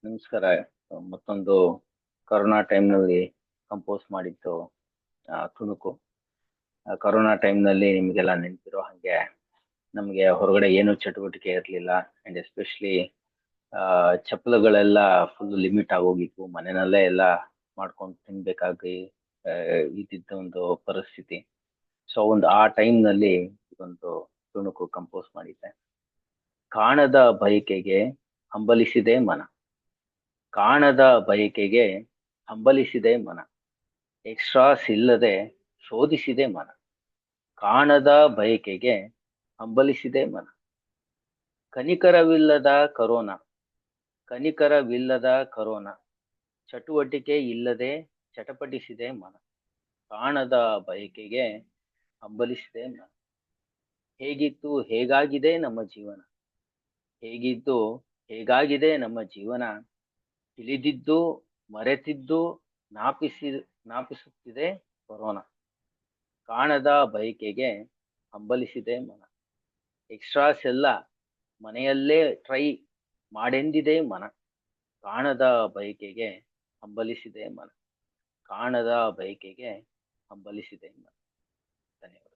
ನಮಸ್ಕಾರ. ಮತ್ತೊಂದು ಕೊರೋನಾ ಟೈಮ್ನಲ್ಲಿ ಕಂಪೋಸ್ ಮಾಡಿದ್ದು ತುಣುಕು. ಕೊರೋನಾ ಟೈಮ್ನಲ್ಲಿ ನಿಮಗೆಲ್ಲ ನೆನಪಿರೋ ಹಾಗೆ ನಮಗೆ ಹೊರಗಡೆ ಏನು ಚಟುವಟಿಕೆ ಇರಲಿಲ್ಲ. ಅಂಡ್ ಎಸ್ಪೆಷಲಿ ಚಪ್ಪಲುಗಳೆಲ್ಲ ಫುಲ್ ಲಿಮಿಟ್ ಆಗೋಗಿದ್ವು. ಮನೆಯಲ್ಲೇ ಎಲ್ಲ ಮಾಡ್ಕೊಂಡು ತಿನ್ಬೇಕಾಗಿ ಇದ್ದಿದ್ದ ಒಂದು ಪರಿಸ್ಥಿತಿ. ಸೊ ಆ ಟೈಮ್ನಲ್ಲಿ ಒಂದು ತುಣುಕು ಕಂಪೋಸ್ ಮಾಡಿದ್ದೆ. ಕಾಣದ ಬಯಕೆಗೆ ಹಂಬಲಿಸಿದೆ ಮನ. ಕಾಣದ ಬಯಕೆಗೆ ಹಂಬಲಿಸಿದೆ ಮನ. ಎಕ್ಸ್ಟ್ರಾಸ್ ಇಲ್ಲದೆ ಶೋಧಿಸಿದೆ ಮನ. ಕಾಣದ ಬಯಕೆಗೆ ಹಂಬಲಿಸಿದೆ ಮನ. ಕನಿಕರವಿಲ್ಲದ ಕರೋನಾ. ಕನಿಕರವಿಲ್ಲದ ಕರೋನಾ. ಚಟುವಟಿಕೆ ಇಲ್ಲದೆ ಚಟಪಟಿಸಿದೆ ಮನ. ಕಾಣದ ಬಯಕೆಗೆ ಹಂಬಲಿಸಿದೆ ಮನ. ಹೇಗಿತ್ತು ಹೇಗಾಗಿದೆ ನಮ್ಮ ಜೀವನ. ಹೇಗಿದ್ದು ಹೇಗಾಗಿದೆ ನಮ್ಮ ಜೀವನ. ತಿಳಿದಿದ್ದು ಮರೆತಿದ್ದು ನಾಪಿಸುತ್ತಿದೆ ಕೊರೋನಾ. ಕಾಣದ ಬಯಕೆಗೆ ಹಂಬಲಿಸಿದೆ ಮನ. ಎಕ್ಸ್ಟ್ರಾಸ್ ಎಲ್ಲ ಮನೆಯಲ್ಲೇ ಟ್ರೈ ಮಾಡೆಂದಿದೆ ಮನ. ಕಾಣದ ಬಯಕೆಗೆ ಹಂಬಲಿಸಿದೆ ಮನ. ಕಾಣದ ಬಯಕೆಗೆ ಹಂಬಲಿಸಿದೆ ಮನ. ಧನ್ಯವಾದ.